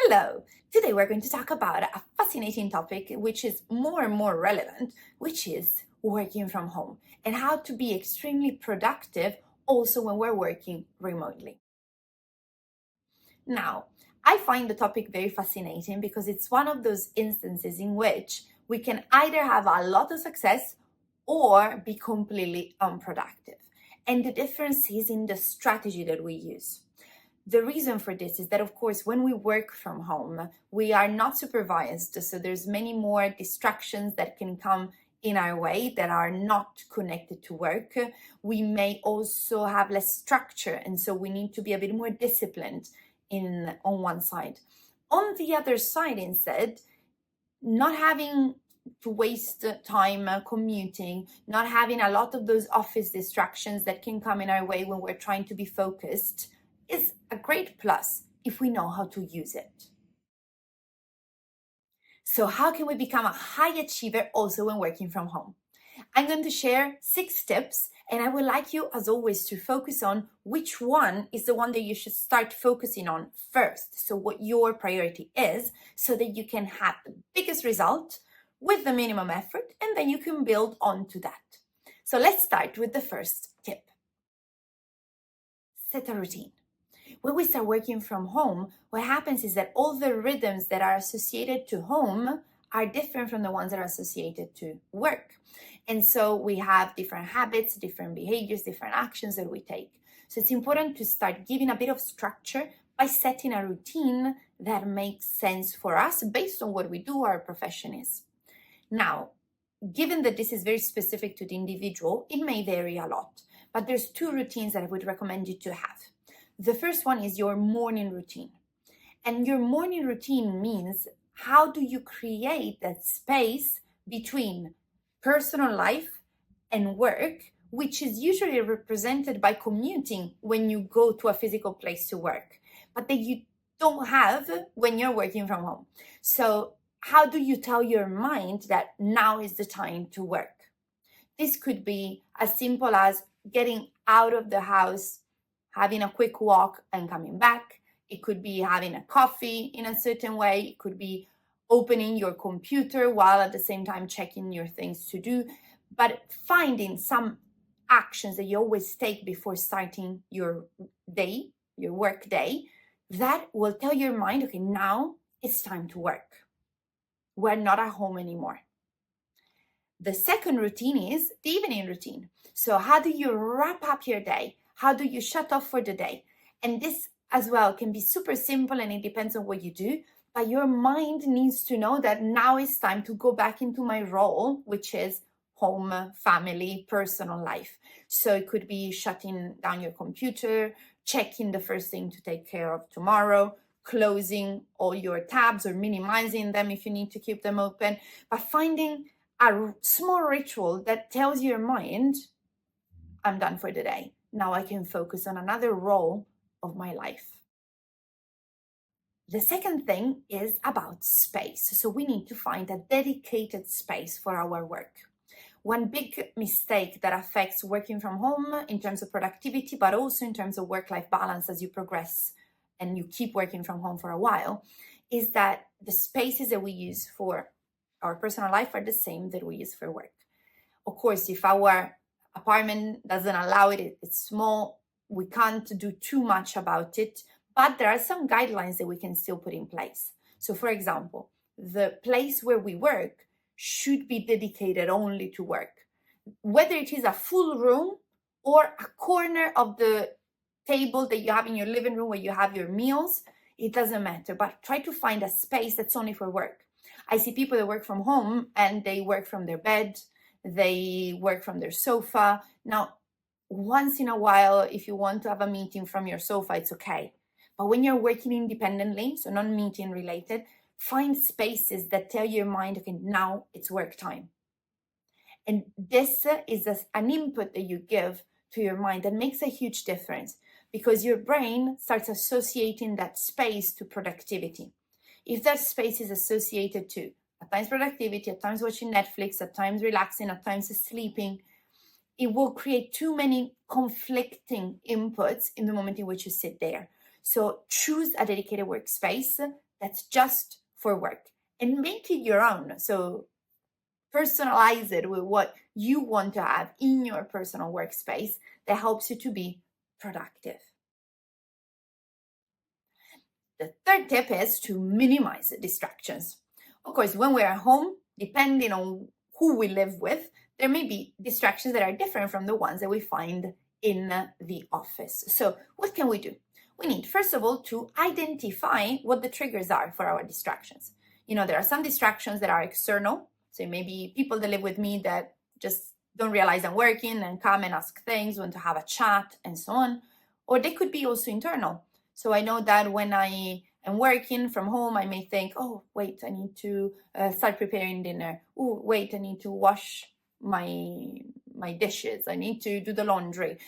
Hello! Today we're going to talk about a fascinating topic which is more and more relevant, which is working from home and how to be extremely productive also when we're working remotely. Now, I find the topic very fascinating because it's one of those instances in which we can either have a lot of success or be completely unproductive. And the difference is in the strategy that we use. The reason for this is that, of course, when we work from home, we are not supervised. So there's many more distractions that can come in our way that are not connected to work. We may also have less structure, and so we need to be a bit more disciplined on one side. On the other side, instead, not having to waste time commuting, not having a lot of those office distractions that can come in our way when we're trying to be focused is a great plus if we know how to use it. So how can we become a high achiever also when working from home? I'm going to share 6 tips, and I would like you, as always, to focus on which one is the one that you should start focusing on first. So what your priority is, so that you can have the biggest result with the minimum effort, and then you can build onto that. So let's start with the first tip. Set a routine. When we start working from home, what happens is that all the rhythms that are associated to home are different from the ones that are associated to work. And so we have different habits, different behaviors, different actions that we take. So it's important to start giving a bit of structure by setting a routine that makes sense for us based on what we do, our profession is. Now, given that this is very specific to the individual, it may vary a lot, but there's 2 routines that I would recommend you to have. The first one is your morning routine. And your morning routine means how do you create that space between personal life and work, which is usually represented by commuting when you go to a physical place to work, but that you don't have when you're working from home. So how do you tell your mind that now is the time to work? This could be as simple as getting out of the house, having a quick walk and coming back. It could be having a coffee in a certain way. It could be opening your computer while at the same time checking your things to do. But finding some actions that you always take before starting your day, your work day, that will tell your mind, okay, now it's time to work. We're not at home anymore. The second routine is the evening routine. So how do you wrap up your day? How do you shut off for the day? And this as well can be super simple, and it depends on what you do, but your mind needs to know that now it's time to go back into my role, which is home, family, personal life. So it could be shutting down your computer, checking the first thing to take care of tomorrow, closing all your tabs or minimizing them if you need to keep them open, but finding a small ritual that tells your mind, I'm done for the day. Now I can focus on another role of my life. The second thing is about space. So we need to find a dedicated space for our work. One big mistake that affects working from home in terms of productivity, but also in terms of work-life balance as you progress and you keep working from home for a while, is that the spaces that we use for our personal life are the same that we use for work. Of course, if our apartment doesn't allow it, it's small, we can't do too much about it, but there are some guidelines that we can still put in place. So for example, the place where we work should be dedicated only to work. Whether it is a full room or a corner of the table that you have in your living room where you have your meals, it doesn't matter, but try to find a space that's only for work. I see people that work from home and they work from their bed, they work from their sofa. Now, once in a while, if you want to have a meeting from your sofa, it's okay. But when you're working independently, so non-meeting related, find spaces that tell your mind, okay, now it's work time. And this is an input that you give to your mind that makes a huge difference because your brain starts associating that space to productivity. If that space is associated to at times productivity, at times watching Netflix, at times relaxing, at times sleeping, it will create too many conflicting inputs in the moment in which you sit there. So choose a dedicated workspace that's just for work, and make it your own. So personalize it with what you want to have in your personal workspace that helps you to be productive. The third tip is to minimize distractions. Of course, when we're at home, depending on who we live with, there may be distractions that are different from the ones that we find in the office. So what can we do? We need, first of all, to identify what the triggers are for our distractions. There are some distractions that are external. So maybe people that live with me that just don't realize I'm working and come and ask things, want to have a chat and so on. Or they could be also internal. So I know that when I am working from home, I may think, oh, wait, I need to start preparing dinner. Oh, wait, I need to wash my dishes. I need to do the laundry.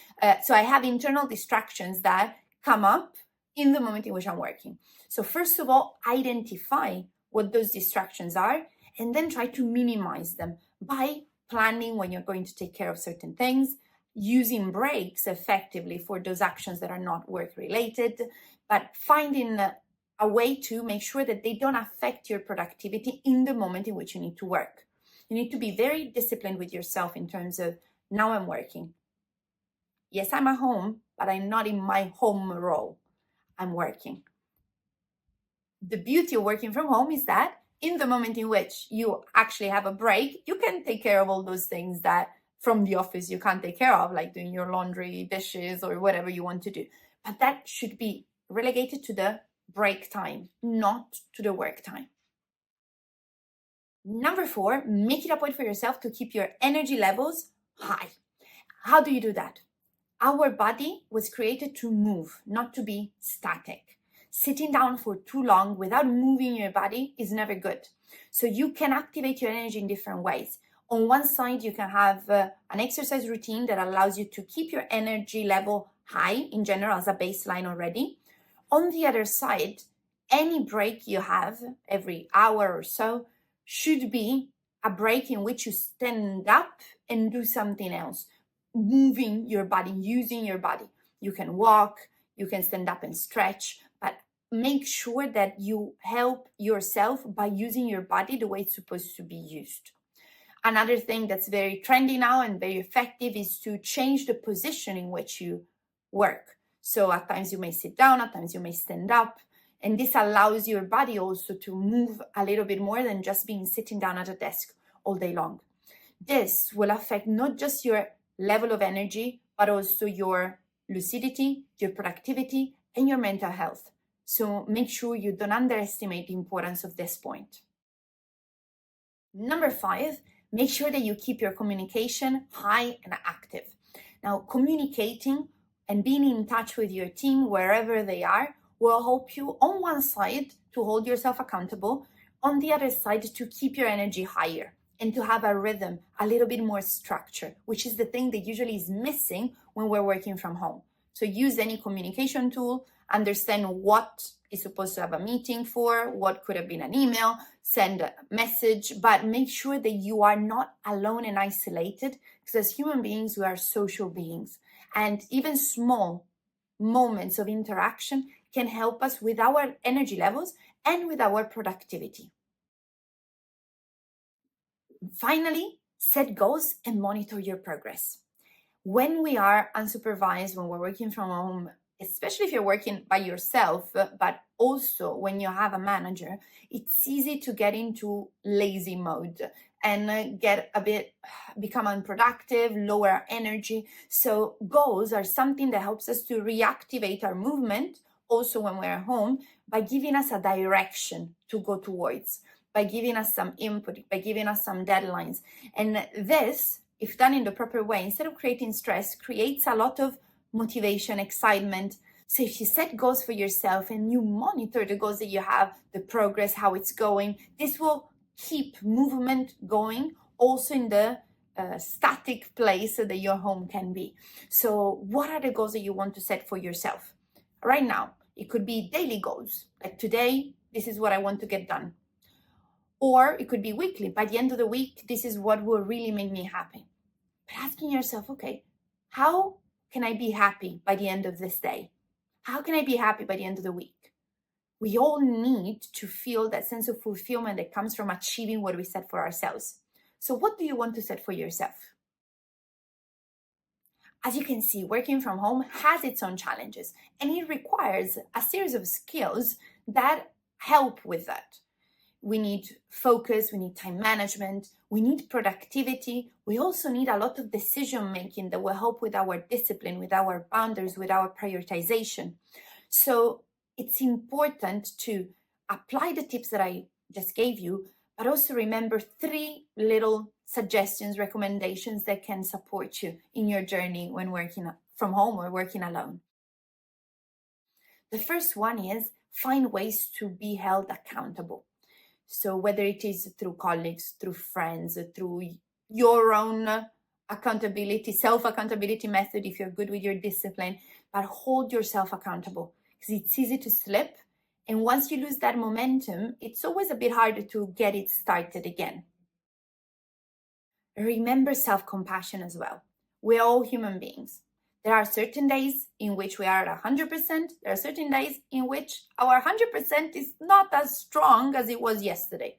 So I have internal distractions that come up in the moment in which I'm working. So first of all, identify what those distractions are, and then try to minimize them by planning when you're going to take care of certain things, using breaks effectively for those actions that are not work related, but finding a way to make sure that they don't affect your productivity in the moment in which you need to work. You need to be very disciplined with yourself in terms of, now I'm working. Yes, I'm at home, but I'm not in my home role. I'm working. The beauty of working from home is that in the moment in which you actually have a break, you can take care of all those things that from the office you can't take care of, like doing your laundry, dishes, or whatever you want to do. But that should be relegated to the break time, not to the work time. Number 4, make it a point for yourself to keep your energy levels high. How do you do that? Our body was created to move, not to be static. Sitting down for too long without moving your body is never good. So you can activate your energy in different ways. On one side, you can have an exercise routine that allows you to keep your energy level high in general as a baseline already. On the other side, any break you have every hour or so should be a break in which you stand up and do something else, moving your body, using your body. You can walk, you can stand up and stretch, but make sure that you help yourself by using your body the way it's supposed to be used. Another thing that's very trendy now and very effective is to change the position in which you work. So at times you may sit down, at times you may stand up, and this allows your body also to move a little bit more than just being sitting down at a desk all day long. This will affect not just your level of energy, but also your lucidity, your productivity, and your mental health. So make sure you don't underestimate the importance of this point. Number 5, make sure that you keep your communication high and active. Now, communicating and being in touch with your team wherever they are will help you on one side to hold yourself accountable, on the other side to keep your energy higher and to have a rhythm, a little bit more structure, which is the thing that usually is missing when we're working from home. So use any communication tool, understand what is supposed to have a meeting for, what could have been an email, send a message, but make sure that you are not alone and isolated, because as human beings, we are social beings. And even small moments of interaction can help us with our energy levels and with our productivity. Finally, set goals and monitor your progress. When we are unsupervised, when we're working from home, especially if you're working by yourself, but also when you have a manager, it's easy to get into lazy mode and become unproductive, lower energy. So goals are something that helps us to reactivate our movement also when we're at home by giving us a direction to go towards, by giving us some input, by giving us some deadlines. And this, if done in the proper way, instead of creating stress, creates a lot of motivation, excitement. So if you set goals for yourself and you monitor the goals that you have, the progress, how it's going, this will keep movement going also in the static place that your home can be. So what are the goals that you want to set for yourself? Right now, it could be daily goals, like today, this is what I want to get done. Or it could be weekly. By the end of the week, this is what will really make me happy. But asking yourself, okay, how can I be happy by the end of this day? How can I be happy by the end of the week? We all need to feel that sense of fulfillment that comes from achieving what we set for ourselves. So what do you want to set for yourself? As you can see, working from home has its own challenges, and it requires a series of skills that help with that. We need focus, we need time management, we need productivity. We also need a lot of decision making that will help with our discipline, with our boundaries, with our prioritization. So it's important to apply the tips that I just gave you, but also remember 3 little suggestions, recommendations that can support you in your journey when working from home or working alone. The first one is find ways to be held accountable. So whether it is through colleagues, through friends, through your own accountability, self-accountability method, if you're good with your discipline, but hold yourself accountable because it's easy to slip. And once you lose that momentum, it's always a bit harder to get it started again. Remember self-compassion as well. We're all human beings. There are certain days in which we are at 100%. There are certain days in which our 100% is not as strong as it was yesterday.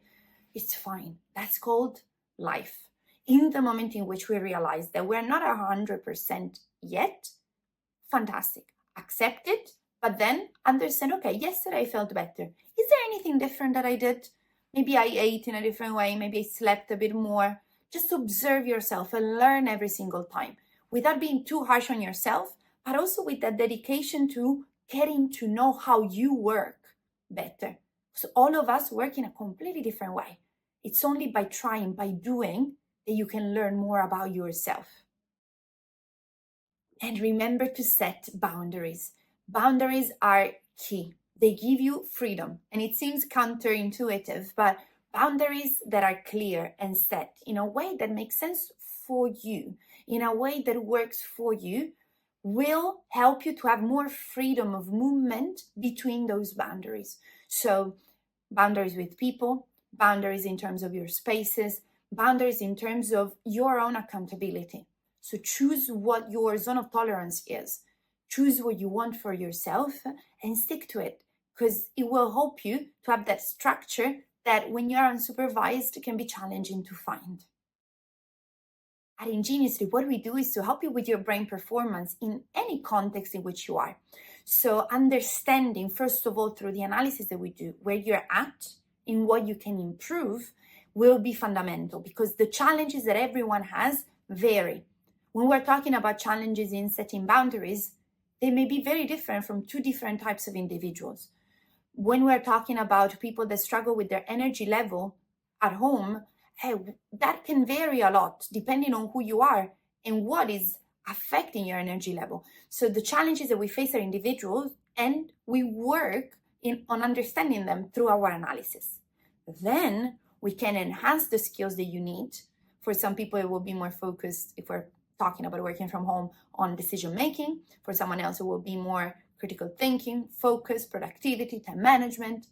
It's fine. That's called life. In the moment in which we realize that we're not 100% yet, fantastic. Accept it, but then understand, okay, yesterday I felt better. Is there anything different that I did? Maybe I ate in a different way. Maybe I slept a bit more. Just observe yourself and learn every single time, without being too harsh on yourself, but also with that dedication to getting to know how you work better. So all of us work in a completely different way. It's only by trying, by doing, that you can learn more about yourself. And remember to set boundaries. Boundaries are key. They give you freedom. And it seems counterintuitive, but boundaries that are clear and set in a way that makes sense for you, in a way that works for you, will help you to have more freedom of movement between those boundaries. So boundaries with people, boundaries in terms of your spaces, boundaries in terms of your own accountability. So choose what your zone of tolerance is. Choose what you want for yourself and stick to it, because it will help you to have that structure that when you're unsupervised can be challenging to find. At Ingeniously, what we do is to help you with your brain performance in any context in which you are. So understanding, first of all, through the analysis that we do, where you're at, in what you can improve, will be fundamental, because the challenges that everyone has vary. When we're talking about challenges in setting boundaries, they may be very different from 2 different types of individuals. When we're talking about people that struggle with their energy level at home, that can vary a lot depending on who you are and what is affecting your energy level. So the challenges that we face are individuals, and we work on understanding them through our analysis. Then we can enhance the skills that you need. For some people, it will be more focused, if we're talking about working from home, on decision making. For someone else, it will be more critical thinking, focus, productivity, time management.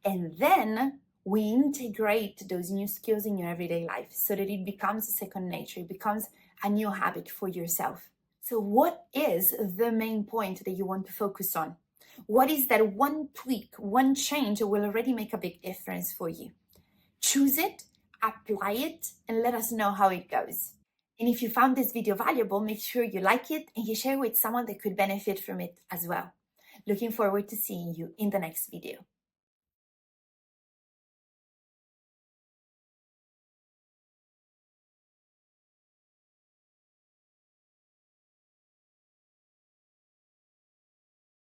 And then we integrate those new skills in your everyday life so that it becomes a second nature. It becomes a new habit for yourself. So what is the main point that you want to focus on? What is that one tweak, one change that will already make a big difference for you? Choose it, apply it, and let us know how it goes. And if you found this video valuable, make sure you like it and you share with someone that could benefit from it as well. Looking forward to seeing you in the next video.